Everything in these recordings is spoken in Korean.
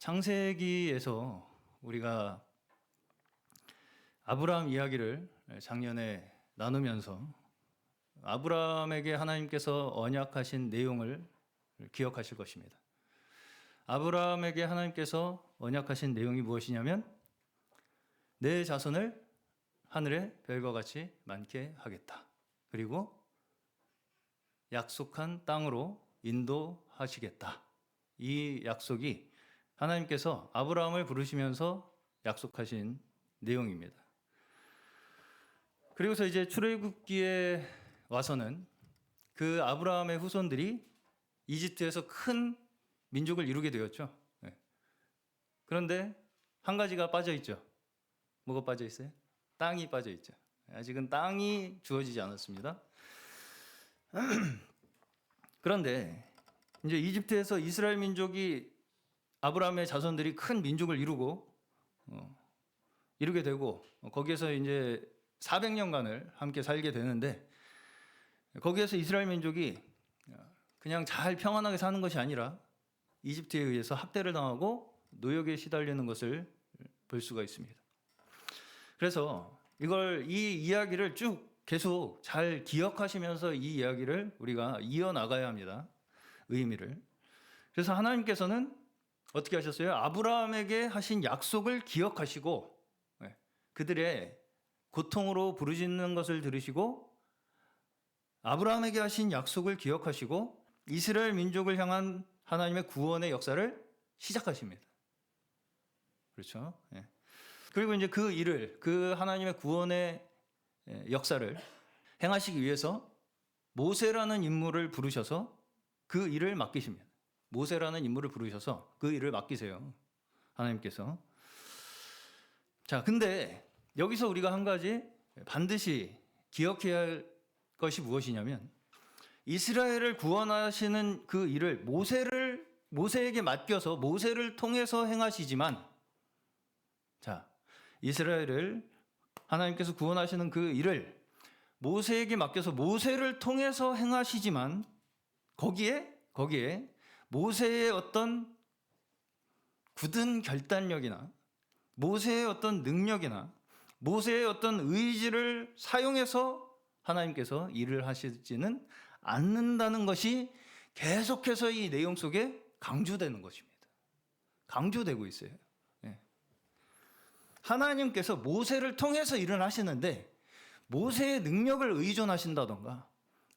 창세기에서 우리가 아브라함 이야기를 작년에 나누면서 아브라함에게 하나님께서 언약하신 내용을 기억하실 것입니다. 아브라함에게 하나님께서 언약하신 내용이 무엇이냐면 내 자손을 하늘의 별과 같이 많게 하겠다. 그리고 약속한 땅으로 인도하시겠다. 이 약속이 하나님께서 아브라함을 부르시면서 약속하신 내용입니다. 그리고서 이제 출애굽기에 와서는 그 아브라함의 후손들이 이집트에서 큰 민족을 이루게 되었죠. 그런데 한 가지가 빠져 있죠. 뭐가 빠져 있어요? 땅이 빠져 있죠. 아직은 땅이 주어지지 않았습니다. 그런데 이제 이집트에서 이스라엘 민족이 아브라함의 자손들이 큰 민족을 이루게 되고 거기에서 이제 400년간을 함께 살게 되는데 거기에서 이스라엘 민족이 그냥 잘 평안하게 사는 것이 아니라 이집트에 의해서 학대를 당하고 노역에 시달리는 것을 볼 수가 있습니다. 그래서 이 이야기를 쭉 계속 잘 기억하시면서 이 이야기를 우리가 이어나가야 합니다. 의미를. 그래서 하나님께서는 어떻게 하셨어요? 아브라함에게 하신 약속을 기억하시고 그들의 고통으로 부르짖는 것을 들으시고 아브라함에게 하신 약속을 기억하시고 이스라엘 민족을 향한 하나님의 구원의 역사를 시작하십니다. 그렇죠? 그리고 이제 그 하나님의 구원의 역사를 행하시기 위해서 모세라는 인물을 부르셔서 그 일을 맡기십니다. 모세라는 인물을 부르셔서 그 일을 맡기세요. 하나님께서. 자, 근데 여기서 우리가 한 가지 반드시 기억해야 할 것이 무엇이냐면 이스라엘을 구원하시는 그 일을 모세에게 맡겨서 모세를 통해서 행하시지만 자, 이스라엘을 하나님께서 구원하시는 그 일을 모세에게 맡겨서 모세를 통해서 행하시지만 거기에 모세의 어떤 굳은 결단력이나 모세의 어떤 능력이나 모세의 어떤 의지를 사용해서 하나님께서 일을 하시지는 않는다는 것이 계속해서 이 내용 속에 강조되는 것입니다. 강조되고 있어요. 하나님께서 모세를 통해서 일을 하시는데 모세의 능력을 의존하신다던가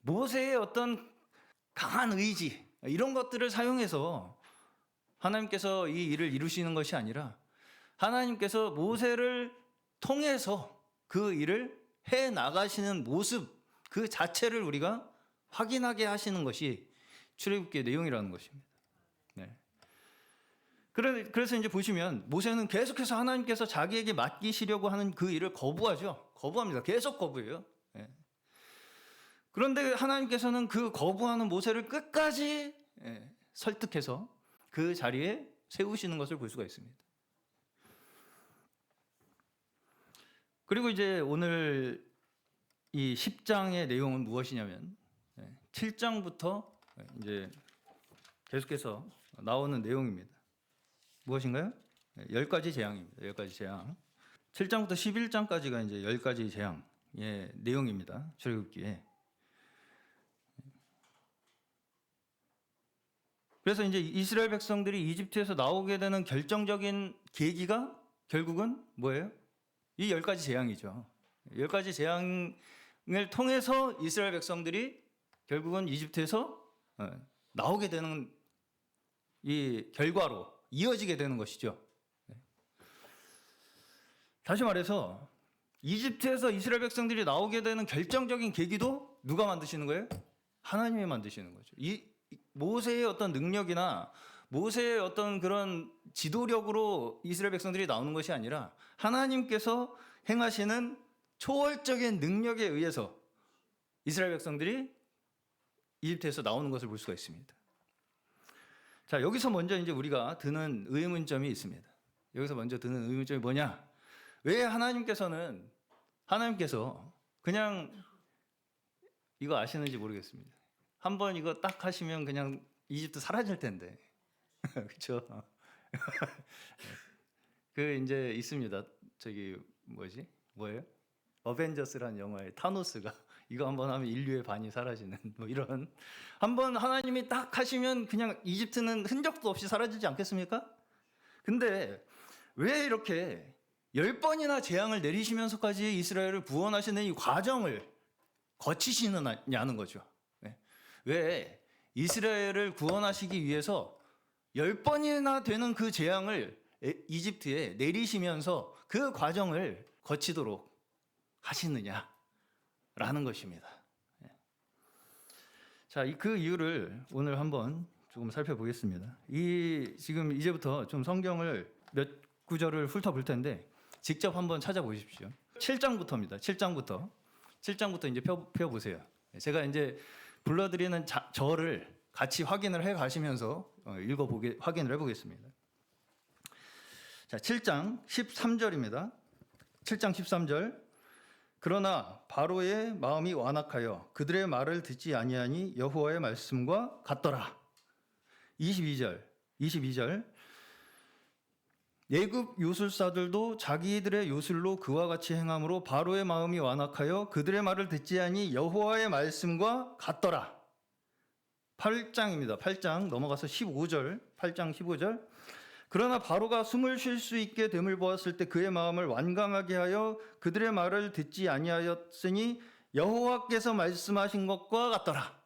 모세의 어떤 강한 의지 이런 것들을 사용해서 하나님께서 이 일을 이루시는 것이 아니라 하나님께서 모세를 통해서 그 일을 해 나가시는 모습 그 자체를 우리가 확인하게 하시는 것이 출애굽기의 내용이라는 것입니다. 그래서 이제 보시면 모세는 계속해서 하나님께서 자기에게 맡기시려고 하는 그 일을 거부합니다. 계속 거부해요. 그런데 하나님께서는 그 거부하는 모세를 끝까지 설득해서 그 자리에 세우시는 것을 볼 수가 있습니다. 그리고 이제 오늘 이 10장의 내용은 무엇이냐면 7장부터 이제 계속해서 나오는 내용입니다. 무엇인가요? 10가지 재앙입니다. 10가지 재앙. 7장부터 11장까지가 이제 10가지 재앙의 내용입니다. 출애굽기에. 그래서 이제 이스라엘 백성들이 이집트에서 나오게 되는 결정적인 계기가 결국은 뭐예요? 이 10가지 재앙이죠. 10가지 재앙을 통해서 이스라엘 백성들이 결국은 이집트에서 나오게 되는 이 결과로 이어지게 되는 것이죠. 다시 말해서 이집트에서 이스라엘 백성들이 나오게 되는 결정적인 계기도 누가 만드시는 거예요? 하나님이 만드시는 거죠. 이 모세의 어떤 능력이나 모세의 어떤 그런 지도력으로 이스라엘 백성들이 나오는 것이 아니라 하나님께서 행하시는 초월적인 능력에 의해서 이스라엘 백성들이 이집트에서 나오는 것을 볼 수가 있습니다. 자, 여기서 먼저 이제 우리가 드는 의문점이 있습니다. 여기서 먼저 드는 의문점이 뭐냐? 왜 하나님께서 그냥 이거 아시는지 모르겠습니다. 한번 이거 딱 하시면 그냥 이집트 사라질 텐데. 그렇죠? 그 이제 있습니다. 저기 뭐예요? 어벤져스라는 영화에 타노스가 이거 한번 하면 인류의 반이 사라지는 뭐 이런, 한번 하나님이 딱 하시면 그냥 이집트는 흔적도 없이 사라지지 않겠습니까? 근데 왜 이렇게 10번이나 재앙을 내리시면서까지 이스라엘을 구원하시는 이 과정을 거치시느냐는 거죠. 네. 왜 이스라엘을 구원하시기 위해서 10번이나 되는 그 재앙을 이집트에 내리시면서 그 과정을 거치도록 하시느냐라는 것입니다. 자, 그 이유를 오늘 한번 조금 살펴보겠습니다. 지금 이제부터 좀 성경을 몇 구절을 훑어볼 텐데 직접 한번 찾아보십시오. 7장부터입니다. 7장부터 이제 펴보세요. 제가 이제 불러드리는 저를 같이 확인을 해 가시면서 확인을 해보겠습니다. 자, 7장 13절입니다. 7장 13절. 그러나 바로의 마음이 완악하여 그들의 말을 듣지 아니하니 여호와의 말씀과 같더라. 22절. 애굽 요술사들도 자기들의 요술로 그와 같이 행함으로 바로의 마음이 완악하여 그들의 말을 듣지 아니 여호와의 말씀과 같더라. 8장입니다. 8장 넘어가서 15절. 8장 15절. 그러나 바로가 숨을 쉴 수 있게 됨을 보았을 때 그의 마음을 완강하게 하여 그들의 말을 듣지 아니하였으니 여호와께서 말씀하신 것과 같더라.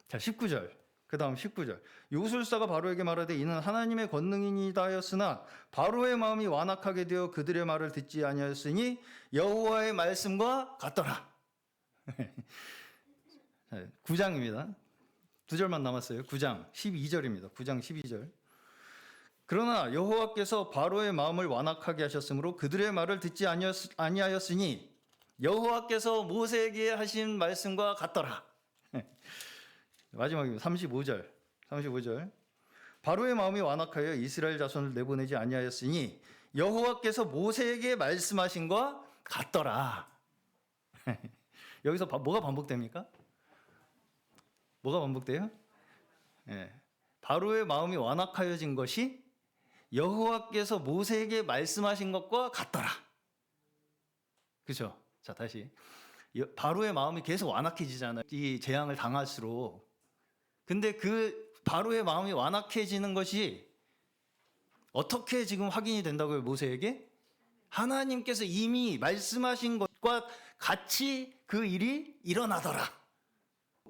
자, 19절. 그 다음 19절. 요술사가 바로에게 말하되 이는 하나님의 권능이니이다 하였으나 바로의 마음이 완악하게 되어 그들의 말을 듣지 아니하였으니 여호와의 말씀과 같더라. 9장입니다. 2절만 남았어요. 9장 12절입니다. 9장 12절. 그러나 여호와께서 바로의 마음을 완악하게 하셨으므로 그들의 말을 듣지 아니하였으니 여호와께서 모세에게 하신 말씀과 같더라. 마지막입니다. 35절. 바로의 마음이 완악하여 이스라엘 자손을 내보내지 아니하였으니 여호와께서 모세에게 말씀하신 것과 같더라. 여기서 뭐가 반복됩니까? 뭐가 반복돼요? 바로의 마음이 완악하여진 것이 여호와께서 모세에게 말씀하신 것과 같더라. 그렇죠? 자, 다시. 바로의 마음이 계속 완악해지잖아요. 이 재앙을 당할수록. 근데 그 바로의 마음이 완악해지는 것이 어떻게 지금 확인이 된다고요? 모세에게? 하나님께서 이미 말씀하신 것과 같이 그 일이 일어나더라.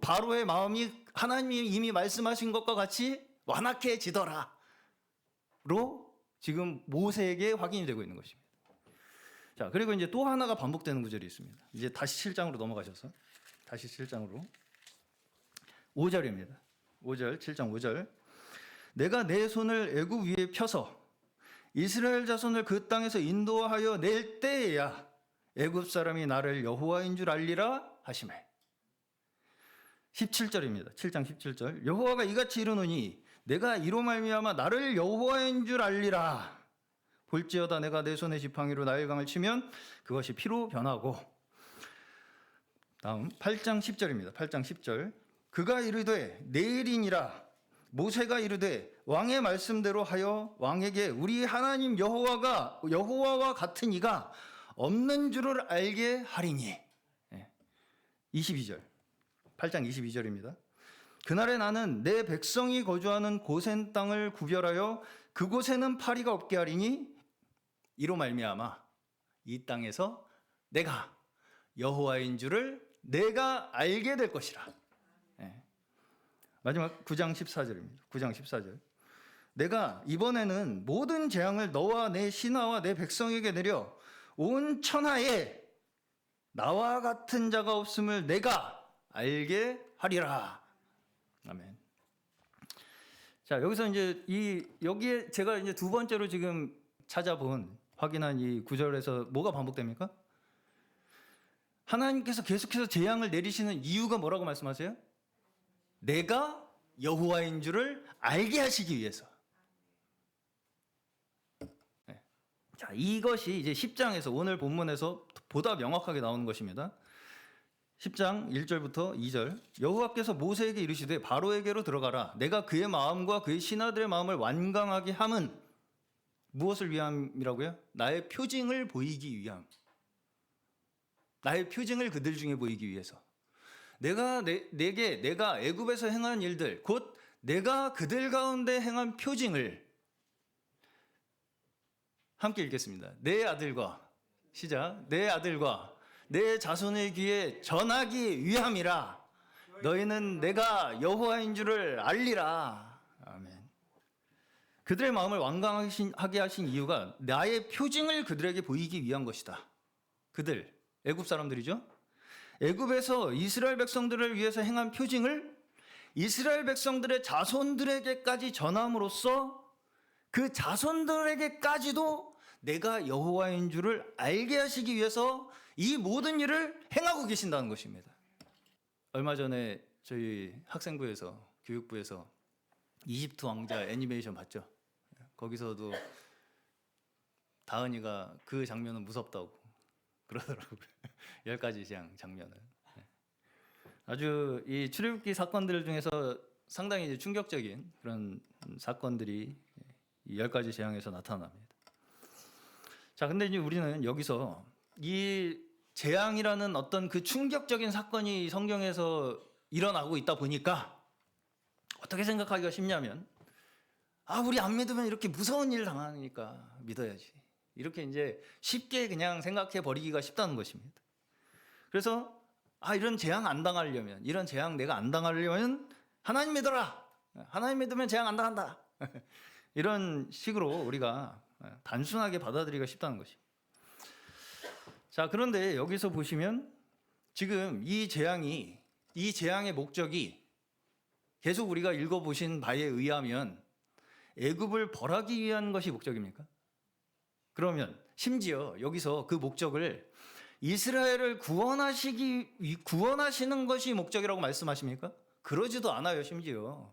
바로의 마음이 하나님이 이미 말씀하신 것과 같이 완악해지더라. 로 지금 모세에게 확인이 되고 있는 것입니다. 자, 그리고 이제 또 하나가 반복되는 구절이 있습니다. 이제 다시 7장으로 넘어가셔서 다시 7장으로 5절입니다. 5절, 7장 5절. 내가 내 손을 애굽 위에 펴서 이스라엘 자손을 그 땅에서 인도하여 낼 때에야 애굽 사람이 나를 여호와인 줄 알리라 하시매. 17절입니다. 7장 17절. 여호와가 이같이 이르노니 내가 이로 말미암아 나를 여호와인 줄 알리라. 볼지어다 내가 내 손의 지팡이로 나일강을 치면 그것이 피로 변하고. 다음 8장 10절입니다. 8장 10절. 그가 이르되 내일이니라. 모세가 이르되 왕의 말씀대로 하여 왕에게 우리 하나님 여호와와 같은 이가 없는 줄을 알게 하리니. 22절. 8장 22절입니다. 그날에 나는 내 백성이 거주하는 고센 땅을 구별하여 그곳에는 파리가 없게 하리니 이로 말미암아 이 땅에서 내가 여호와인 줄을 내가 알게 될 것이라. 마지막 9장 14절입니다. 9장 14절. 내가 이번에는 모든 재앙을 너와 내 신하와 내 백성에게 내려 온 천하에 나와 같은 자가 없음을 내가 알게 하리라. 아멘. 자, 여기서 이제 여기에 제가 이제 두 번째로 지금 확인한 이 구절에서 뭐가 반복됩니까? 하나님께서 계속해서 재앙을 내리시는 이유가 뭐라고 말씀하세요? 내가 여호와인 줄을 알게 하시기 위해서. 네. 자, 이것이 이제 10장에서 오늘 본문에서 보다 명확하게 나오는 것입니다. 10장 1절부터 2절. 여호와께서 모세에게 이르시되 바로에게로 들어가라. 내가 그의 마음과 그의 신하들의 마음을 완강하게 함은 무엇을 위함이라고요? 나의 표징을 보이기 위함. 나의 표징을 그들 중에 보이기 위해서. 내가 애굽에서 행한 일들, 곧 내가 그들 가운데 행한 표징을 함께 읽겠습니다. 내 아들과 시작. 내 아들과 내 자손의 귀에 전하기 위함이라. 너희는 내가 여호와인 줄을 알리라. 아멘. 그들의 마음을 완강하게 하신 이유가 나의 표징을 그들에게 보이기 위한 것이다. 그들, 애굽 사람들이죠. 애굽에서 이스라엘 백성들을 위해서 행한 표징을 이스라엘 백성들의 자손들에게까지 전함으로써 그 자손들에게까지도 내가 여호와인 줄을 알게 하시기 위해서 이 모든 일을 행하고 계신다는 것입니다. 얼마 전에 저희 학생부에서 교육부에서 이집트 왕자 애니메이션 봤죠. 거기서도 다은이가 그 장면은 무섭다고 그러더라고요. 10가지 재앙 장면은. 아주 이 출애굽기 사건들 중에서 상당히 이제 충격적인 그런 사건들이 이 10가지 재앙에서 나타납니다. 자, 근데 이제 우리는 여기서 이 재앙이라는 어떤 그 충격적인 사건이 성경에서 일어나고 있다 보니까 어떻게 생각하기가 쉽냐면, 우리 안 믿으면 이렇게 무서운 일 당하니까 믿어야지. 이렇게 이제 쉽게 그냥 생각해 버리기가 쉽다는 것입니다. 그래서 이런 재앙 안 당하려면, 이런 재앙 내가 안 당하려면 하나님 믿어라. 하나님 믿으면 재앙 안 당한다. 이런 식으로 우리가 단순하게 받아들이기가 쉽다는 것입니다. 자, 그런데 여기서 보시면 지금 이 재앙의 목적이 계속 우리가 읽어보신 바에 의하면 애굽을 벌하기 위한 것이 목적입니까? 그러면 심지어 여기서 그 목적을 이스라엘을 구원하시는 것이 목적이라고 말씀하십니까? 그러지도 않아요. 심지어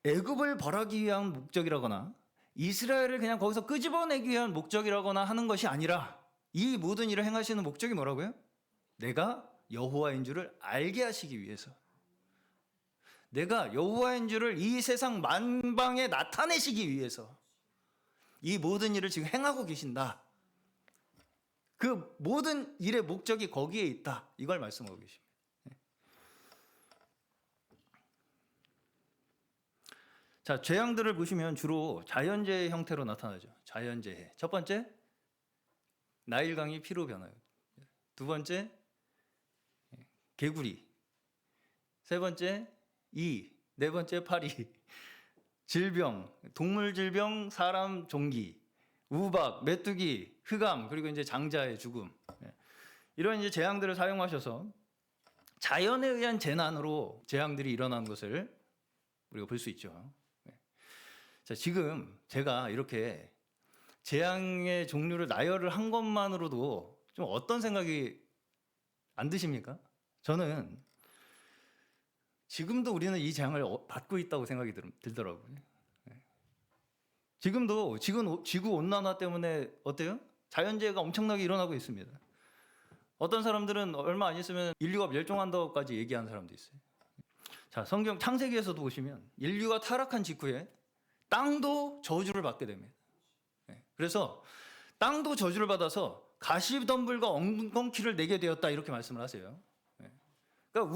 애굽을 벌하기 위한 목적이라거나 이스라엘을 그냥 거기서 끄집어내기 위한 목적이라거나 하는 것이 아니라 이 모든 일을 행하시는 목적이 뭐라고요? 내가 여호와인 줄을 알게 하시기 위해서, 내가 여호와인 줄을 이 세상 만방에 나타내시기 위해서 이 모든 일을 지금 행하고 계신다. 그 모든 일의 목적이 거기에 있다. 이걸 말씀하고 계십니다. 자, 재앙들을 보시면 주로 자연재해 형태로 나타나죠. 자연재해. 첫 번째, 나일강이 피로 변화요. 두 번째, 개구리. 세 번째, 네 번째, 파리. 질병, 동물 질병, 사람 종기, 우박, 메뚜기, 흑암, 그리고 이제 장자의 죽음. 이런 이제 재앙들을 사용하셔서 자연에 의한 재난으로 재앙들이 일어나는 것을 우리가 볼 수 있죠. 자, 지금 제가 이렇게 재앙의 종류를 나열을 한 것만으로도 좀 어떤 생각이 안 드십니까? 저는 지금도 우리는 이 재앙을 받고 있다고 생각이 들더라고요. 지금도 지구 온난화 때문에 어때요? 자연재해가 엄청나게 일어나고 있습니다. 어떤 사람들은 얼마 안 있으면 인류가 멸종한다고까지 얘기하는 사람도 있어요. 자, 성경 창세기에서도 보시면 인류가 타락한 직후에 땅도 저주를 받게 됩니다. 그래서 땅도 저주를 받아서 가시덤불과 엉겅퀴를 내게 되었다, 이렇게 말씀을 하세요. 그러니까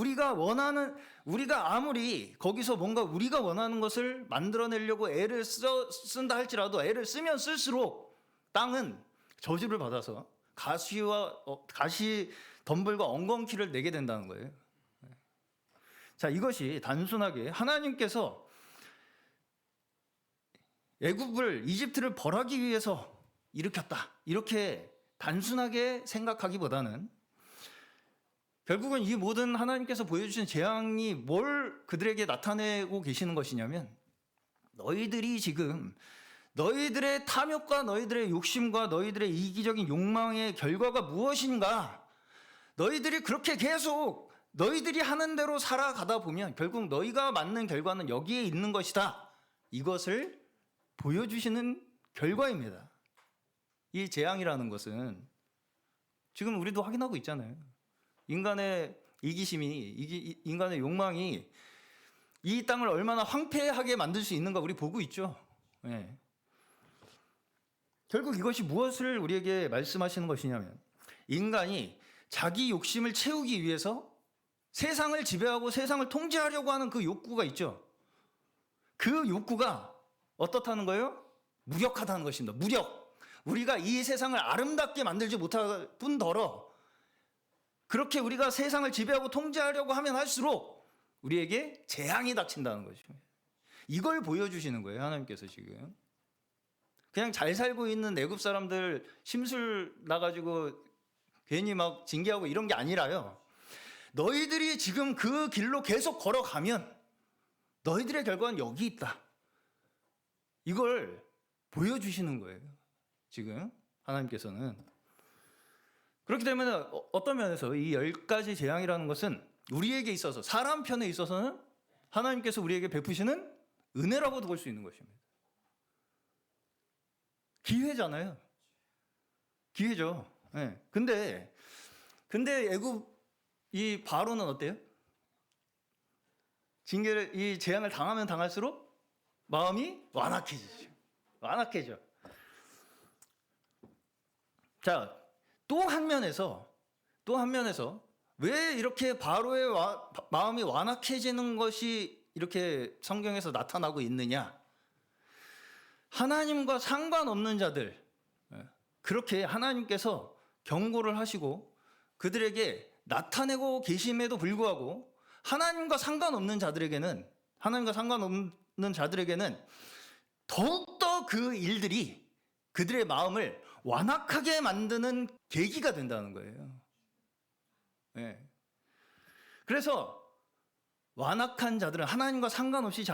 우리가 아무리 거기서 뭔가 우리가 원하는 것을 만들어내려고 애를 쓴다 할지라도 애를 쓰면 쓸수록 땅은 저주를 받아서 가시 덤불과 엉겅퀴를 내게 된다는 거예요. 자, 이것이 단순하게 하나님께서 이집트를 벌하기 위해서 일으켰다, 이렇게 단순하게 생각하기보다는 결국은 이 모든 하나님께서 보여주신 재앙이 뭘 그들에게 나타내고 계시는 것이냐면, 너희들이 지금 너희들의 탐욕과 너희들의 욕심과 너희들의 이기적인 욕망의 결과가 무엇인가, 너희들이 그렇게 계속 너희들이 하는 대로 살아가다 보면 결국 너희가 맞는 결과는 여기에 있는 것이다, 이것을 보여주시는 결과입니다. 이 재앙이라는 것은 지금 우리도 확인하고 있잖아요. 인간의 이기심이, 인간의 욕망이 이 땅을 얼마나 황폐하게 만들 수 있는가 우리 보고 있죠. 예. 결국 이것이 무엇을 우리에게 말씀하시는 것이냐면, 인간이 자기 욕심을 채우기 위해서 세상을 지배하고 세상을 통제하려고 하는 그 욕구가 있죠. 그 욕구가 어떻다는 거예요? 무력하다는 것입니다. 무력. 우리가 이 세상을 아름답게 만들지 못할 뿐더러 그렇게 우리가 세상을 지배하고 통제하려고 하면 할수록 우리에게 재앙이 닥친다는 것입니다. 이걸 보여주시는 거예요, 하나님께서 지금. 그냥 잘 살고 있는 애굽 사람들 심술 나가지고 괜히 막 징계하고 이런 게 아니라요. 너희들이 지금 그 길로 계속 걸어가면 너희들의 결과는 여기 있다. 이걸 보여주시는 거예요, 지금 하나님께서는. 그렇기 때문에 어떤 면에서 이 10가지 재앙이라는 것은 우리에게 있어서, 사람 편에 있어서는 하나님께서 우리에게 베푸시는 은혜라고도 볼 수 있는 것입니다. 기회잖아요. 기회죠. 네. 근데 애굽 이 바로는 어때요? 징계를, 이 재앙을 당하면 당할수록 마음이 완악해지죠. 완악해져. 자, 또 한 면에서 왜 이렇게 바로의 마음이 완악해지는 것이 이렇게 성경에서 나타나고 있느냐? 하나님과 상관없는 자들, 그렇게 하나님께서 경고를 하시고 그들에게 나타내고 계심에도 불구하고 하나님과 상관없는 자들에게는 더욱더 그 일들이 그들의 마음을 완악하게 만드는 계기가 된다는 거예요. 네. 그래서 완악한 자들은, 하나님과 상관없이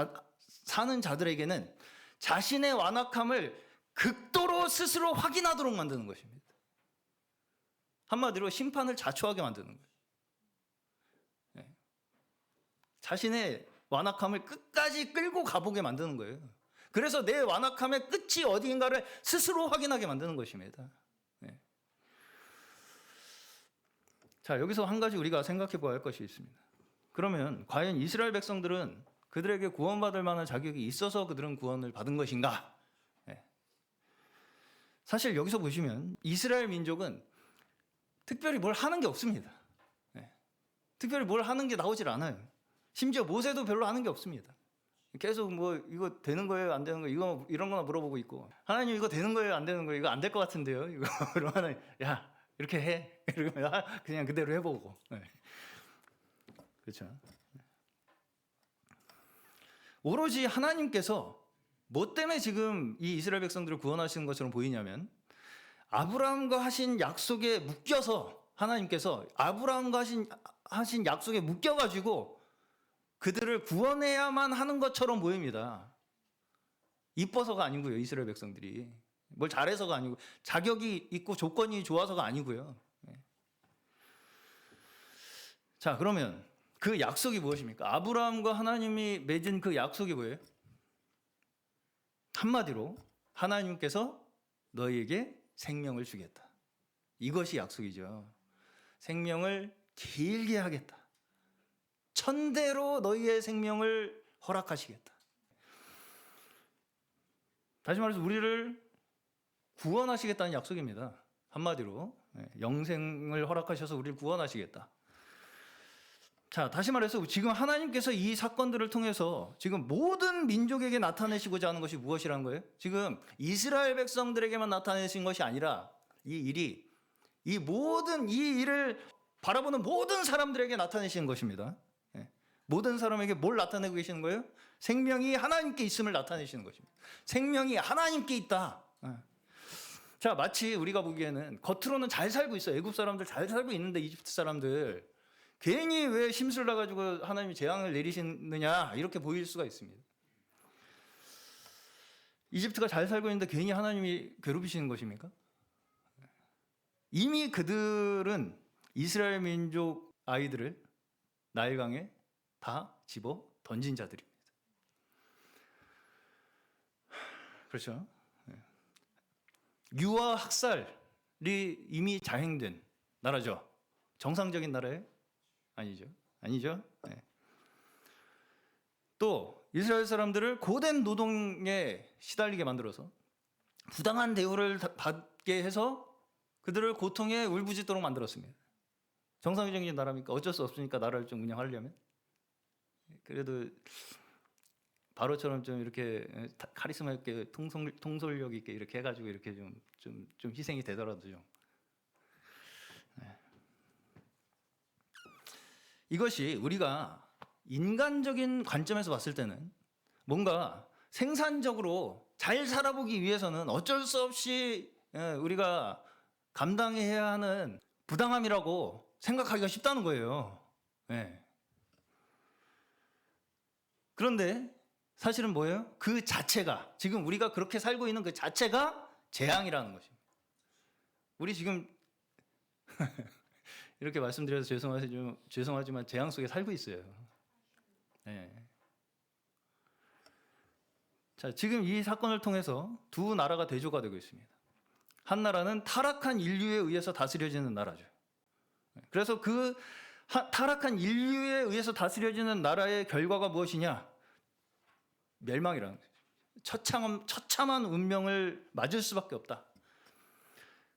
사는 자들에게는 자신의 완악함을 극도로 스스로 확인하도록 만드는 것입니다. 한마디로 심판을 자초하게 만드는 거예요. 네. 자신의 완악함을 끝까지 끌고 가보게 만드는 거예요. 그래서 내 완악함의 끝이 어디인가를 스스로 확인하게 만드는 것입니다. 네. 자, 여기서 한 가지 우리가 생각해 봐야 할 것이 있습니다. 그러면 과연 이스라엘 백성들은 그들에게 구원받을 만한 자격이 있어서 그들은 구원을 받은 것인가? 네. 사실 여기서 보시면 이스라엘 민족은 특별히 뭘 하는 게 없습니다. 네. 특별히 뭘 하는 게 나오질 않아요. 심지어 모세도 별로 하는 게 없습니다. 계속 뭐 이거 되는 거예요, 안 되는 거예요, 이거 이런 거나 물어보고 있고, 하나님 이거 되는 거예요, 안 되는 거예요, 이거 안 될 것 같은데요, 이거 그러면 야 이렇게 해, 이러면 그냥 그대로 해보고. 네. 그렇죠. 오로지 하나님께서 뭐 때문에 지금 이 이스라엘 백성들을 구원하시는 것처럼 보이냐면, 아브라함과 하신 약속에 묶여서, 하나님께서 아브라함과 하신 약속에 묶여가지고 그들을 구원해야만 하는 것처럼 보입니다. 이뻐서가 아니고요. 이스라엘 백성들이 뭘 잘해서가 아니고, 자격이 있고 조건이 좋아서가 아니고요. 자, 그러면 그 약속이 무엇입니까? 아브라함과 하나님이 맺은 그 약속이 뭐예요? 한마디로 하나님께서 너희에게 생명을 주겠다. 이것이 약속이죠. 생명을 길게 하겠다. 천대로 너희의 생명을 허락하시겠다. 다시 말해서 우리를 구원하시겠다는 약속입니다. 한마디로 영생을 허락하셔서 우리를 구원하시겠다. 자, 다시 말해서 지금 하나님께서 이 사건들을 통해서 지금 모든 민족에게 나타내시고자 하는 것이 무엇이라는 거예요? 지금 이스라엘 백성들에게만 나타내신 것이 아니라 이 모든 이 일을 바라보는 모든 사람들에게 나타내시는 것입니다. 모든 사람에게 뭘 나타내고 계시는 거예요? 생명이 하나님께 있음을 나타내시는 것입니다. 생명이 하나님께 있다. 자, 마치 우리가 보기에는 겉으로는 잘 살고 있어요. 애굽 사람들 잘 살고 있는데 이집트 사람들 괜히 왜 심술 나가지고 하나님이 재앙을 내리시느냐, 이렇게 보일 수가 있습니다. 이집트가 잘 살고 있는데 괜히 하나님이 괴롭히시는 것입니까? 이미 그들은 이스라엘 민족 아이들을 나일강에 다 집어 던진 자들입니다. 그렇죠? 유아 학살이 이미 자행된 나라죠. 정상적인 나라예요? 아니죠. 아니죠. 네. 또 이스라엘 사람들을 고된 노동에 시달리게 만들어서 부당한 대우를 받게 해서 그들을 고통에 울부짖도록 만들었습니다. 정상적인 나라입니까? 어쩔 수 없으니까 나라를 좀 운영하려면. 그래도 바로처럼 좀 이렇게 카리스마 있게 통솔력 있게 이렇게 해가지고 이렇게 좀 희생이 되더라도 좀. 네. 이것이 우리가 인간적인 관점에서 봤을 때는 뭔가 생산적으로 잘 살아보기 위해서는 어쩔 수 없이 우리가 감당해야 하는 부당함이라고 생각하기가 쉽다는 거예요. 네. 그런데 사실은 뭐예요? 그 자체가, 지금 우리가 그렇게 살고 있는 그 자체가 재앙이라는 것입니다. 우리 지금 이렇게 말씀드려서 죄송하지만 재앙 속에 살고 있어요. 네. 자, 지금 이 사건을 통해서 두 나라가 대조가 되고 있습니다. 한 나라는 타락한 인류에 의해서 다스려지는 나라죠. 그래서 그 타락한 인류에 의해서 다스려지는 나라의 결과가 무엇이냐? 멸망이라는 거죠. 처참한 운명을 맞을 수밖에 없다.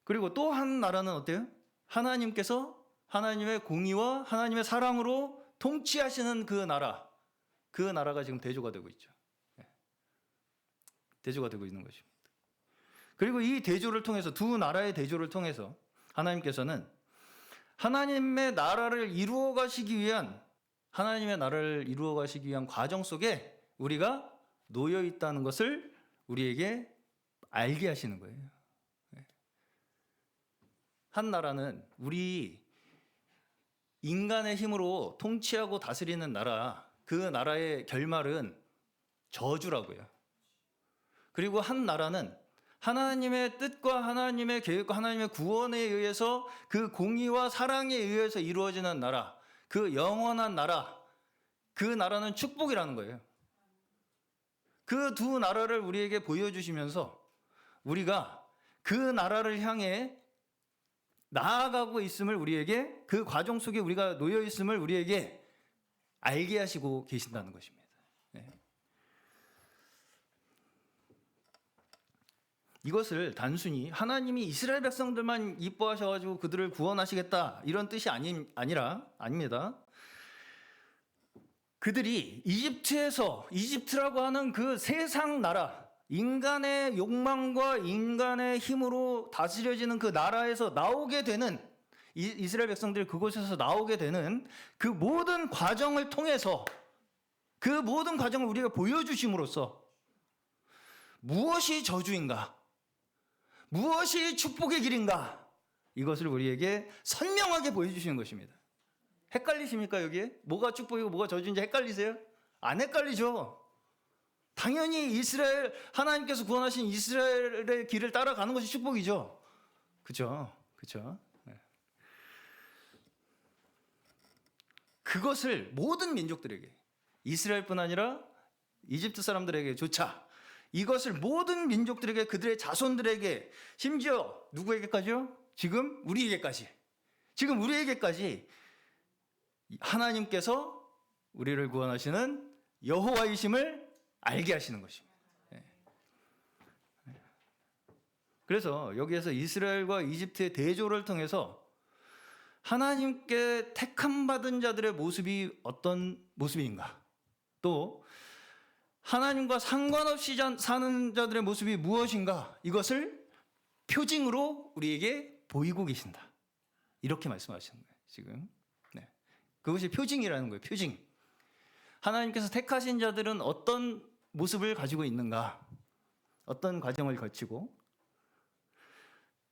그리고 또 한 나라는 어때요? 하나님께서 하나님의 공의와 하나님의 사랑으로 통치하시는 그 나라가 지금 대조가 되고 있죠. 대조가 되고 있는 것입니다. 그리고 이 대조를 통해서, 두 나라의 대조를 통해서 하나님께서는 하나님의 나라를 이루어 가시기 위한 과정 속에 우리가 놓여 있다는 것을 우리에게 알게 하시는 거예요. 한 나라는 우리 인간의 힘으로 통치하고 다스리는 나라, 그 나라의 결말은 저주라고요. 그리고 한 나라는 하나님의 뜻과 하나님의 계획과 하나님의 구원에 의해서 그 공의와 사랑에 의해서 이루어지는 나라, 그 영원한 나라, 그 나라는 축복이라는 거예요. 그 두 나라를 우리에게 보여주시면서 우리가 그 나라를 향해 나아가고 있음을 우리에게, 그 과정 속에 우리가 놓여 있음을 우리에게 알게 하시고 계신다는 것입니다. 네. 이것을 단순히 하나님이 이스라엘 백성들만 이뻐하셔가지고 그들을 구원하시겠다 이런 뜻이 아닙니다. 그들이 이집트라고 하는 그 세상 나라, 인간의 욕망과 인간의 힘으로 다스려지는 그 나라에서 나오게 되는, 이스라엘 백성들이 그곳에서 나오게 되는 그 모든 과정을 통해서, 그 모든 과정을 우리가 보여주심으로써 무엇이 저주인가, 무엇이 축복의 길인가, 이것을 우리에게 선명하게 보여주시는 것입니다. 헷갈리십니까? 여기에 뭐가 축복이고 뭐가 저주인지 헷갈리세요? 안 헷갈리죠. 당연히 하나님께서 구원하신 이스라엘의 길을 따라가는 것이 축복이죠. 그죠? 네. 그것을 모든 민족들에게, 이스라엘뿐 아니라 이집트 사람들에게조차, 이것을 모든 민족들에게, 그들의 자손들에게, 심지어 누구에게까지요? 지금 우리에게까지 하나님께서 우리를 구원하시는 여호와이심을 알게 하시는 것입니다. 그래서 여기에서 이스라엘과 이집트의 대조를 통해서 하나님께 택함받은 자들의 모습이 어떤 모습인가, 또 하나님과 상관없이 사는 자들의 모습이 무엇인가, 이것을 표징으로 우리에게 보이고 계신다. 이렇게 말씀하시는 거예요, 지금. 네. 그것이 표징이라는 거예요, 표징. 하나님께서 택하신 자들은 어떤 모습을 가지고 있는가, 어떤 과정을 거치고,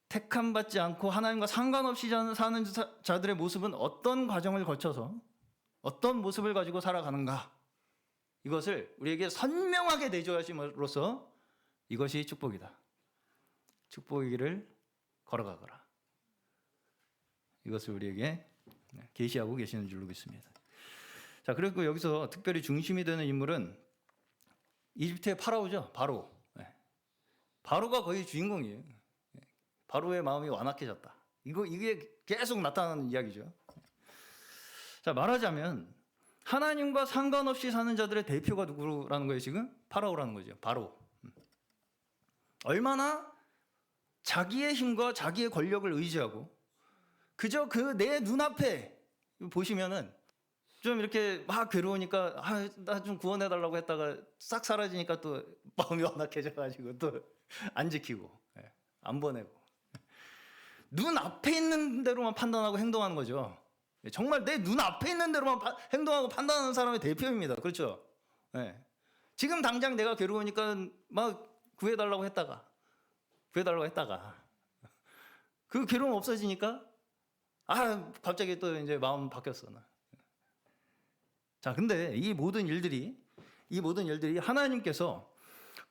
택함받지 않고 하나님과 상관없이 사는 자들의 모습은 어떤 과정을 거쳐서 어떤 모습을 가지고 살아가는가, 이것을 우리에게 선명하게 내조하심으로써 이것이 축복이다, 축복의 길을 걸어가거라, 이것을 우리에게 계시하고 계시는 줄로 믿습니다. 자, 그리고 여기서 특별히 중심이 되는 인물은 이집트의 파라오죠. 바로가 거의 주인공이에요. 바로의 마음이 완악해졌다. 이게 계속 나타나는 이야기죠. 자, 말하자면 하나님과 상관없이 사는 자들의 대표가 누구라는 거예요, 지금? 파라오라는 거죠. 바로. 얼마나 자기의 힘과 자기의 권력을 의지하고 그저 그 내 눈앞에 보시면은 좀 이렇게 막 괴로우니까 나 좀 구원해달라고 했다가 싹 사라지니까 또 마음이 완악해져가지고 또 안 지키고 안 보내고 눈앞에 있는 대로만 판단하고 행동하는 거죠. 정말 내 눈앞에 있는 대로만 행동하고 판단하는 사람의 대표입니다. 그렇죠? 지금 당장 내가 괴로우니까 막 구해달라고 했다가 그 괴로움 없어지니까 갑자기 또 이제 마음 바뀌었어. 자, 근데 이 모든 일들이 하나님께서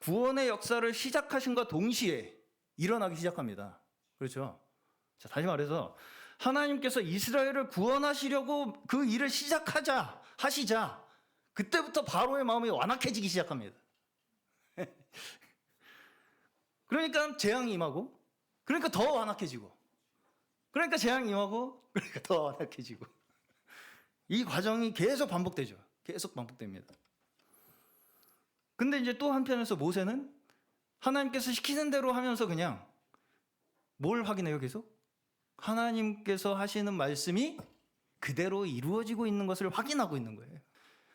구원의 역사를 시작하신과 동시에 일어나기 시작합니다. 그렇죠? 자, 다시 말해서 하나님께서 이스라엘을 구원하시려고 그 일을 하시자 그때부터 바로의 마음이 완악해지기 시작합니다. 그러니까 재앙이 임하고, 그러니까 더 완악해지고, 그러니까 재앙이 임하고, 그러니까 더 완악해지고, 이 과정이 계속 반복되죠. 계속 반복됩니다. 근데 이제 또 한편에서 모세는 하나님께서 시키는 대로 하면서 그냥 뭘 확인해요? 계속 하나님께서 하시는 말씀이 그대로 이루어지고 있는 것을 확인하고 있는 거예요.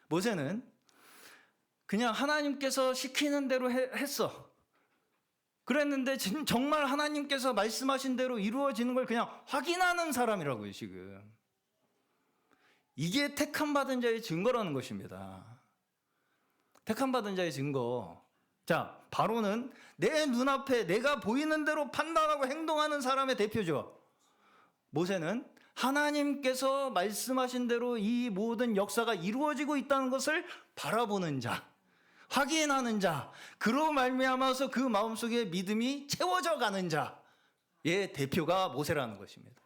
모세는 그냥 하나님께서 시키는 대로 했어. 그랬는데 정말 하나님께서 말씀하신 대로 이루어지는 걸 그냥 확인하는 사람이라고요, 지금. 이게 택함 받은 자의 증거라는 것입니다. 택함 받은 자의 증거. 자, 바로는 내 눈앞에 내가 보이는 대로 판단하고 행동하는 사람의 대표죠. 모세는 하나님께서 말씀하신 대로 이 모든 역사가 이루어지고 있다는 것을 바라보는 자, 확인하는 자, 그로 말미암아서 그 마음속에 믿음이 채워져 가는 자의 대표가 모세라는 것입니다.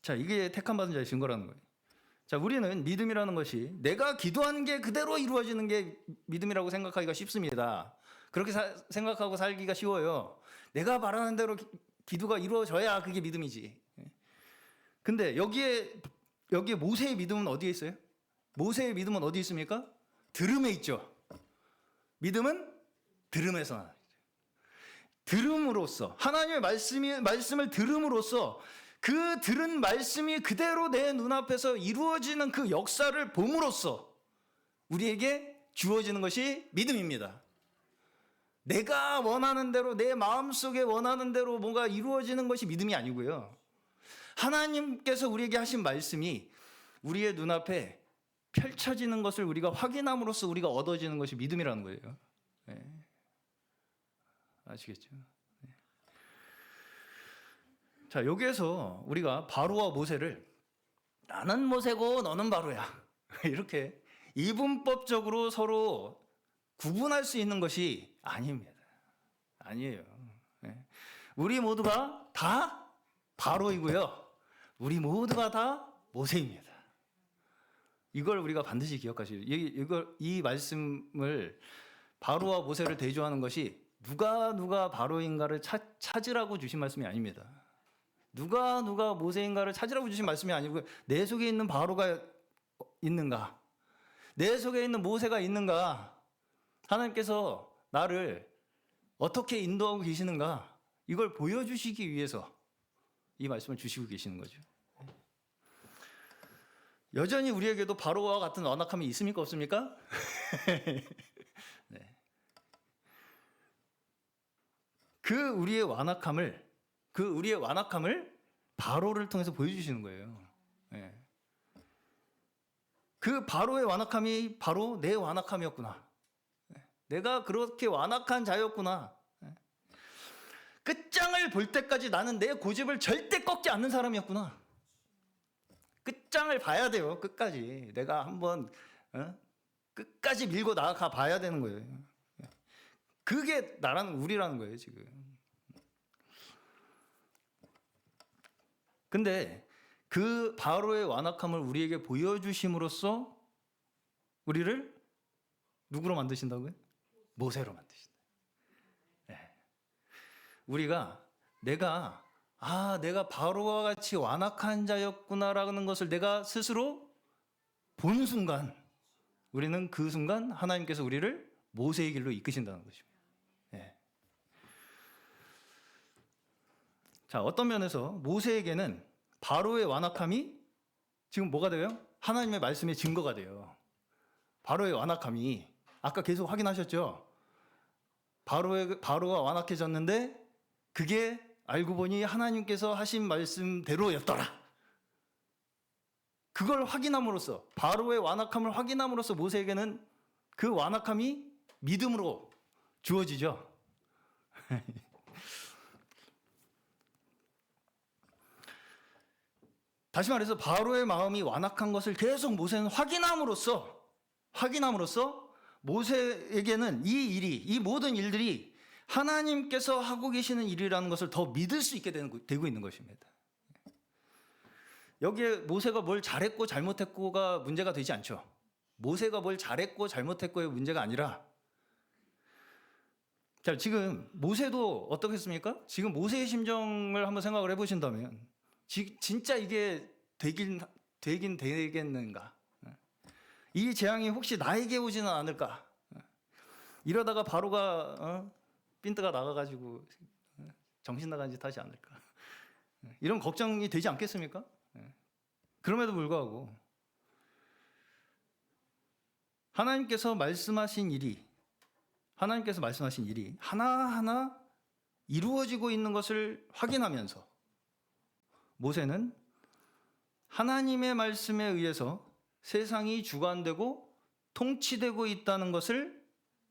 자, 이게 택함 받은 자의 증거라는 거예요. 자, 우리는 믿음이라는 것이 내가 기도한 게 그대로 이루어지는 게 믿음이라고 생각하기가 쉽습니다. 그렇게 생각하고 살기가 쉬워요. 내가 바라는 대로 기도가 이루어져야 그게 믿음이지. 근데 여기에 모세의 믿음은 어디에 있어요? 모세의 믿음은 어디 있습니까? 들음에 있죠. 믿음은 들음에서 나요. 들음으로써 하나님의 말씀을 들음으로써 그 들은 말씀이 그대로 내 눈앞에서 이루어지는 그 역사를 봄으로써 우리에게 주어지는 것이 믿음입니다. 내가 원하는 대로 내 마음속에 원하는 대로 뭔가 이루어지는 것이 믿음이 아니고요. 하나님께서 우리에게 하신 말씀이 우리의 눈앞에 펼쳐지는 것을 우리가 확인함으로써 우리가 얻어지는 것이 믿음이라는 거예요. 네. 아시겠죠? 네. 자, 여기에서 우리가 바로와 모세를 나는 모세고 너는 바로야 이렇게 이분법적으로 서로 구분할 수 있는 것이 아닙니다. 아니에요. 네. 우리 모두가 다 바로이고요. 우리 모두가 다 모세입니다. 이걸 우리가 반드시 기억하셔야 돼요. 이 말씀을 바로와 모세를 대조하는 것이 누가 바로인가를 찾으라고 주신 말씀이 아닙니다. 누가 모세인가를 찾으라고 주신 말씀이 아니고 내 속에 있는 바로가 있는가? 내 속에 있는 모세가 있는가? 하나님께서 나를 어떻게 인도하고 계시는가? 이걸 보여주시기 위해서 이 말씀을 주시고 계시는 거죠. 여전히 우리에게도 바로와 같은 완악함이 있습니까? 없습니까? 네. 그 우리의 완악함을 바로를 통해서 보여주시는 거예요. 네. 그 바로의 완악함이 바로 내 완악함이었구나. 내가 그렇게 완악한 자였구나. 끝장을 볼 때까지 나는 내 고집을 절대 꺾지 않는 사람이었구나. 끝장을 봐야 돼요. 끝까지. 내가 한번 끝까지 밀고 나가 봐야 되는 거예요. 그게 우리라는 거예요, 지금. 근데 그 바로의 완악함을 우리에게 보여주심으로써 우리를 누구로 만드신다고요? 모세로 만드신다. 네. 우리가 내가 내가 바로와 같이 완악한 자였구나라는 것을 내가 스스로 본 순간, 우리는 그 순간 하나님께서 우리를 모세의 길로 이끄신다는 것입니다. 예. 자, 어떤 면에서 모세에게는 바로의 완악함이 지금 뭐가 돼요? 하나님의 말씀의 증거가 돼요. 바로의 완악함이 아까 계속 확인하셨죠? 바로가 완악해졌는데 그게 알고 보니 하나님께서 하신 말씀대로였더라. 그걸 확인함으로써, 바로의 완악함을 확인함으로써 모세에게는 그 완악함이 믿음으로 주어지죠. 다시 말해서 바로의 마음이 완악한 것을 계속 모세는 확인함으로써 모세에게는 이 모든 일들이 하나님께서 하고 계시는 일이라는 것을 더 믿을 수 있게 되고 있는 것입니다. 여기에 모세가 뭘 잘했고 잘못했고가 문제가 되지 않죠. 모세가 뭘 잘했고 잘못했고의 문제가 아니라, 자, 지금 모세도 어떻겠습니까? 지금 모세의 심정을 한번 생각을 해보신다면 진짜 이게 되겠는가? 이 재앙이 혹시 나에게 오지는 않을까? 이러다가 바로가 핀트가 나가가지고 정신 나간 짓 하지 않을까? 이런 걱정이 되지 않겠습니까? 그럼에도 불구하고 하나님께서 말씀하신 일이 하나하나 이루어지고 있는 것을 확인하면서 모세는 하나님의 말씀에 의해서 세상이 주관되고 통치되고 있다는 것을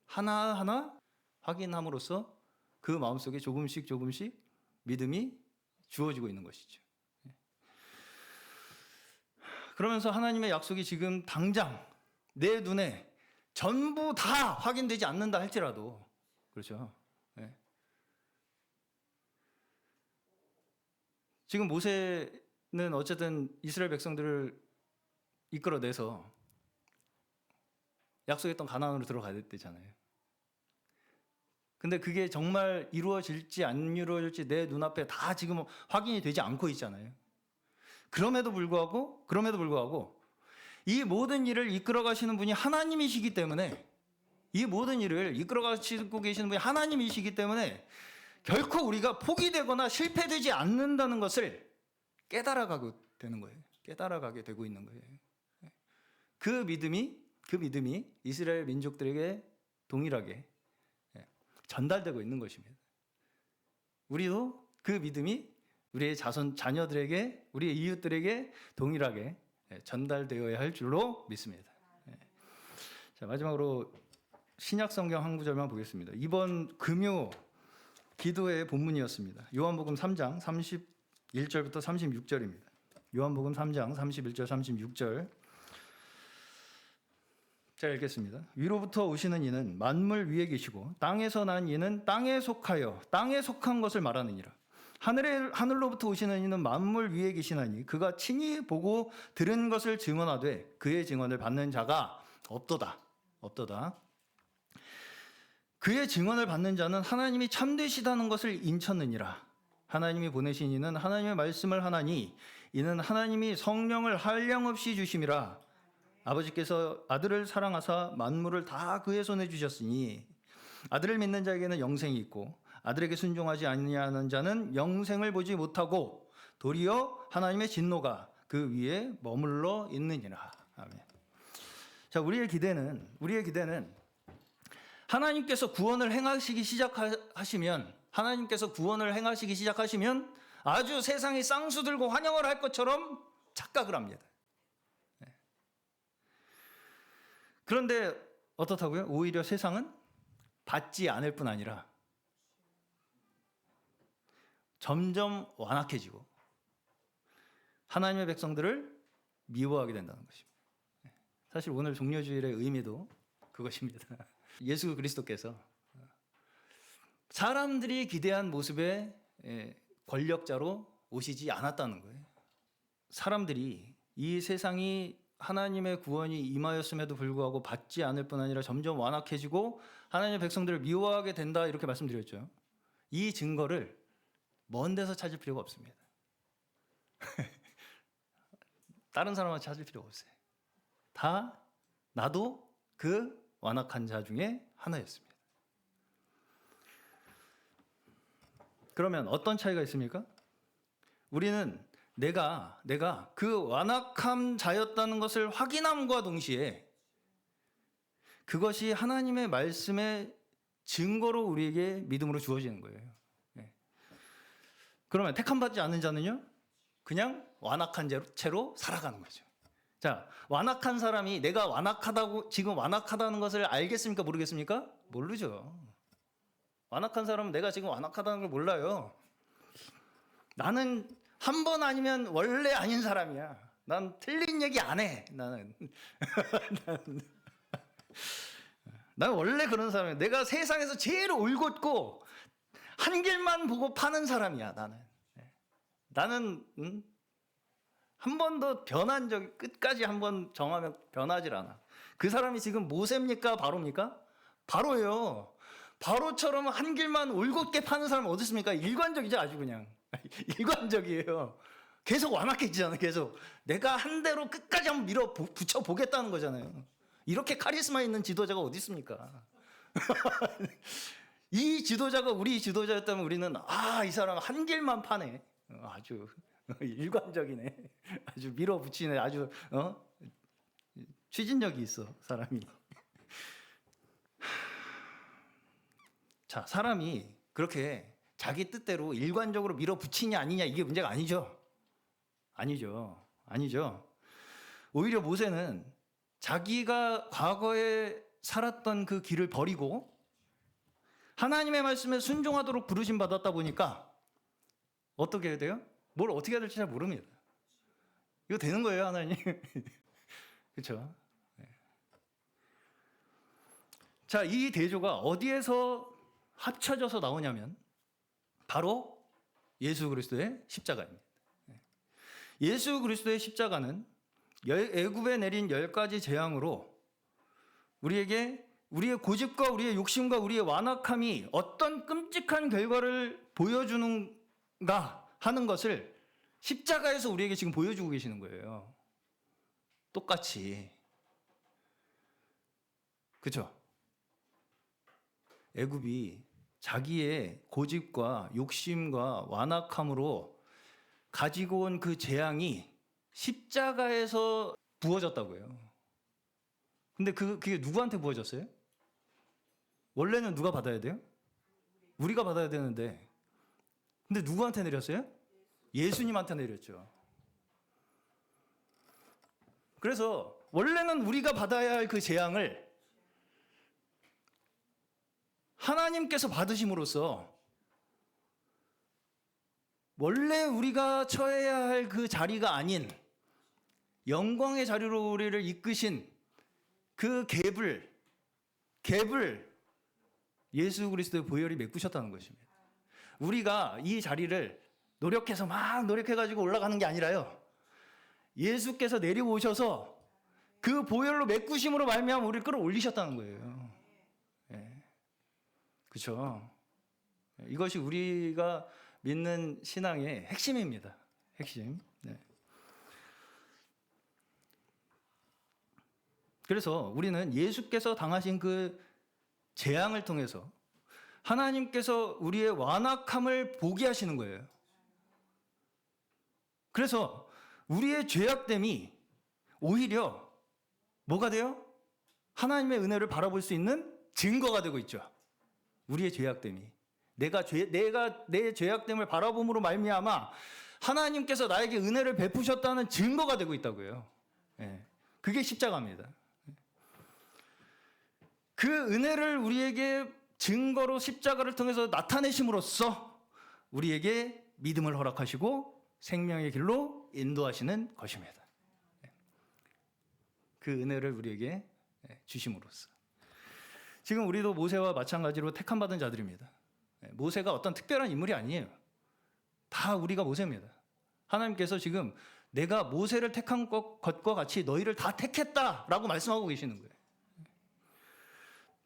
하나하나 확인함으로써 그 마음속에 조금씩 믿음이 주어지고 있는 것이죠. 그러면서 하나님의 약속이 지금 당장 내 눈에 전부 다 확인되지 않는다 할지라도, 그렇죠. 지금 모세는 어쨌든 이스라엘 백성들을 이끌어내서 약속했던 가나안으로 들어가야 되잖아요. 근데 그게 정말 이루어질지 안 이루어질지 내 눈앞에 다 지금 확인이 되지 않고 있잖아요. 그럼에도 불구하고 이 모든 일을 이끌어 가시는 분이 하나님이시기 때문에, 이 모든 일을 이끌어 가시고 계시는 분이 하나님이시기 때문에 결코 우리가 포기되거나 실패되지 않는다는 것을 깨달아가게 되고 있는 거예요. 그 믿음이 이스라엘 민족들에게 동일하게 전달되고 있는 것입니다. 우리도 그 믿음이 우리의 자녀들에게, 우리의 이웃들에게 동일하게 전달되어야 할 줄로 믿습니다. 자, 마지막으로 신약 성경 한 구절만 보겠습니다. 이번 금요 기도의 본문이었습니다. 요한복음 3장 31절부터 36절입니다. 요한복음 3장 31절 36절. 자, 읽겠습니다. 위로부터 오시는 이는 만물 위에 계시고 땅에서 난 이는 땅에 속하여 땅에 속한 것을 말하느니라. 하늘로부터 오시는 이는 만물 위에 계시나니 그가 친히 보고 들은 것을 증언하되 그의 증언을 받는 자가 없도다. 그의 증언을 받는 자는 하나님이 참되시다는 것을 인쳤느니라. 하나님이 보내신 이는 하나님의 말씀을 하나니 이는 하나님이 성령을 한량없이 주심이라. 아버지께서 아들을 사랑하사 만물을 다 그의 손에 주셨으니 아들을 믿는 자에게는 영생이 있고 아들에게 순종하지 아니하는 자는 영생을 보지 못하고 도리어 하나님의 진노가 그 위에 머물러 있느니라. 아멘. 자, 우리의 기대는 하나님께서 구원을 행하시기 시작하시면 아주 세상이 쌍수 들고 환영을 할 것처럼 착각을 합니다. 그런데 어떻다고요? 오히려 세상은 받지 않을 뿐 아니라 점점 완악해지고 하나님의 백성들을 미워하게 된다는 것입니다. 사실 오늘 종려주일의 의미도 그것입니다. 예수 그리스도께서 사람들이 기대한 모습의 권력자로 오시지 않았다는 거예요. 사람들이 이 세상이 하나님의 구원이 임하였음에도 불구하고 받지 않을 뿐 아니라 점점 완악해지고 하나님의 백성들을 미워하게 된다, 이렇게 말씀드렸죠. 이 증거를 먼 데서 찾을 필요가 없습니다. 다른 사람한테 찾을 필요가 없어요. 다 나도 그 완악한 자 중에 하나였습니다. 그러면 어떤 차이가 있습니까? 우리는 내가 그 완악한 자였다는 것을 확인함과 동시에 그것이 하나님의 말씀의 증거로 우리에게 믿음으로 주어지는 거예요. 네. 그러면 택함받지 않은 자는요? 그냥 완악한 채로 살아가는 거죠. 자, 완악한 사람이 내가 지금 완악하다는 것을 알겠습니까? 모르겠습니까? 모르죠. 완악한 사람은 내가 지금 완악하다는 걸 몰라요. 나는 한 번 아니면 원래 아닌 사람이야. 난 틀린 얘기 안 해. 나는 원래 그런 사람이야. 내가 세상에서 제일 올곧고 한 길만 보고 파는 사람이야. 나는 한 번도 변한 적이 끝까지 한 번 정하면 변하질 않아. 그 사람이 지금 모세입니까? 바로입니까? 바로예요. 바로처럼 한 길만 올곧게 파는 사람 어디 있습니까? 일관적이죠, 아주 그냥. 일관적이에요. 계속 완악해지잖아요. 계속 내가 한 대로 끝까지 한번 밀어 붙여 보겠다는 거잖아요. 이렇게 카리스마 있는 지도자가 어디 있습니까? 이 지도자가 우리 지도자였다면 우리는 이 사람 한 길만 파네. 아주 일관적이네. 아주 밀어붙이네. 아주 추진력이 있어 사람이. 자, 사람이 그렇게 자기 뜻대로 일관적으로 밀어붙이냐 아니냐 이게 문제가 아니죠. 아니죠. 오히려 모세는 자기가 과거에 살았던 그 길을 버리고 하나님의 말씀에 순종하도록 부르심 받았다 보니까 어떻게 해야 돼요? 뭘 어떻게 해야 될지 잘 모릅니다. 이거 되는 거예요, 하나님. 그렇죠? 자, 이 대조가 어디에서 합쳐져서 나오냐면 바로 예수 그리스도의 십자가입니다. 예수 그리스도의 십자가는 애굽에 내린 10가지 재앙으로 우리에게 우리의 고집과 우리의 욕심과 우리의 완악함이 어떤 끔찍한 결과를 보여주는가 하는 것을 십자가에서 우리에게 지금 보여주고 계시는 거예요. 똑같이. 그렇죠? 애굽이 자기의 고집과 욕심과 완악함으로 가지고 온 그 재앙이 십자가에서 부어졌다고 해요. 근데 그게 누구한테 부어졌어요? 원래는 누가 받아야 돼요? 우리가 받아야 되는데. 근데 누구한테 내렸어요? 예수님한테 내렸죠. 그래서 원래는 우리가 받아야 할 그 재앙을 하나님께서 받으심으로써 원래 우리가 처해야 할 그 자리가 아닌 영광의 자리로 우리를 이끄신 그 갭을 예수 그리스도의 보혈이 메꾸셨다는 것입니다. 우리가 이 자리를 노력해서 막 노력해가지고 올라가는 게 아니라요. 예수께서 내려오셔서 그 보혈로 메꾸심으로 말미암아 우리를 끌어올리셨다는 거예요. 그렇죠? 이것이 우리가 믿는 신앙의 핵심입니다. 핵심. 그래서 우리는 예수께서 당하신 그 재앙을 통해서 하나님께서 우리의 완악함을 보게 하시는 거예요. 그래서 우리의 죄악됨이 오히려 뭐가 돼요? 하나님의 은혜를 바라볼 수 있는 증거가 되고 있죠. 우리의 죄악됨이. 내가 내 죄악됨을 바라봄으로 말미암아 하나님께서 나에게 은혜를 베푸셨다는 증거가 되고 있다고요. 그게 십자가입니다. 그 은혜를 우리에게 증거로 십자가를 통해서 나타내심으로써 우리에게 믿음을 허락하시고 생명의 길로 인도하시는 것입니다. 그 은혜를 우리에게 주심으로써. 지금 우리도 모세와 마찬가지로 택함받은 자들입니다. 모세가 어떤 특별한 인물이 아니에요. 다 우리가 모세입니다. 하나님께서 지금 내가 모세를 택한 것과 같이 너희를 다 택했다라고 말씀하고 계시는 거예요.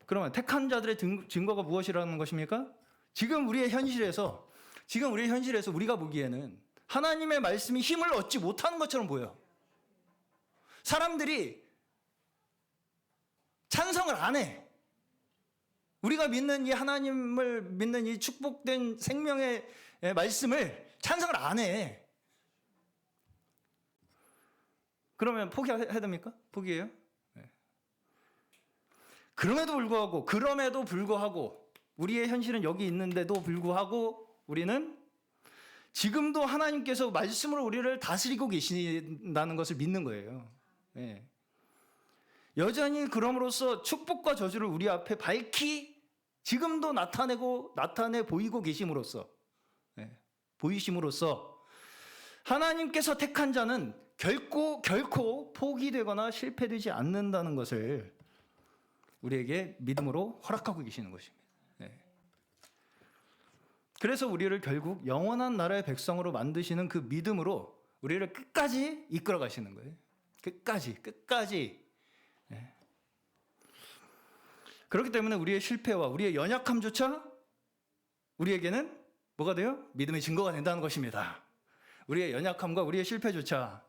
그러면 택한 자들의 증거가 무엇이라는 것입니까? 지금 우리의 현실에서 지금 우리 현실에서 우리가 보기에는 하나님의 말씀이 힘을 얻지 못하는 것처럼 보여요. 사람들이 찬성을 안 해. 우리가 믿는 이 하나님을 믿는 이 축복된 생명의 말씀을 찬성을 안 해. 그러면 포기해야 됩니까? 포기해요? 네. 그럼에도 불구하고 우리의 현실은 여기 있는데도 불구하고 우리는 지금도 하나님께서 말씀으로 우리를 다스리고 계신다는 것을 믿는 거예요. 네. 여전히 그럼으로써 축복과 저주를 우리 앞에 밝히 지금도 나타내 보이고 계심으로써, 네. 보이심으로써 하나님께서 택한 자는 결코 포기되거나 실패되지 않는다는 것을 우리에게 믿음으로 허락하고 계시는 것입니다. 네. 그래서 우리를 결국 영원한 나라의 백성으로 만드시는 그 믿음으로 우리를 끝까지 이끌어 가시는 거예요. 끝까지. 네. 그렇기 때문에 우리의 실패와 우리의 연약함조차 우리에게는 뭐가 돼요? 믿음의 증거가 된다는 것입니다. 우리의 연약함과 우리의 실패조차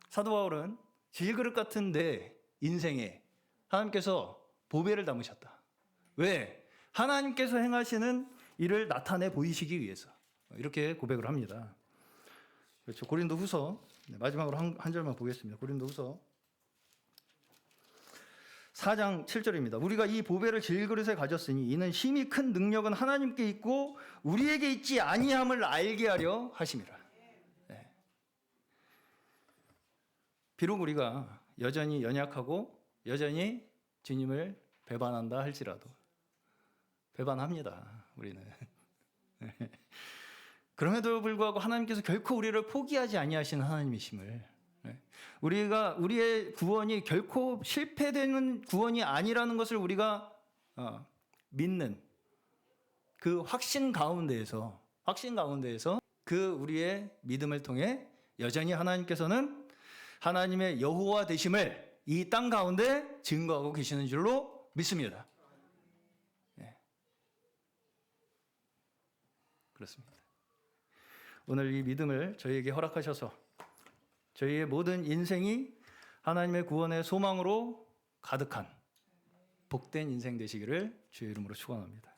사도 바울은 질그릇 같은 내 인생에 하나님께서 보배를 담으셨다. 왜? 하나님께서 행하시는 일을 나타내 보이시기 위해서. 이렇게 고백을 합니다. 그렇죠. 고린도후서 마지막으로 한 절만 보겠습니다. 고린도후서 4장 7절입니다. 우리가 이 보배를 질그릇에 가졌으니 이는 심히 큰 능력은 하나님께 있고 우리에게 있지 아니함을 알게 하려 하심이라. 네. 비록 우리가 여전히 연약하고 여전히 주님을 배반한다 할지라도 배반합니다. 우리는. 그럼에도 불구하고 하나님께서 결코 우리를 포기하지 아니하시는 하나님이심을, 우리의 구원이 결코 실패되는 구원이 아니라는 것을 우리가 믿는 그 확신 가운데에서 그 우리의 믿음을 통해 여전히 하나님께서는 하나님의 여호와 되심을 이 땅 가운데 증거하고 계시는 줄로 믿습니다. 네. 그렇습니다. 오늘 이 믿음을 저희에게 허락하셔서 저희의 모든 인생이 하나님의 구원의 소망으로 가득한 복된 인생 되시기를 주의 이름으로 축원합니다.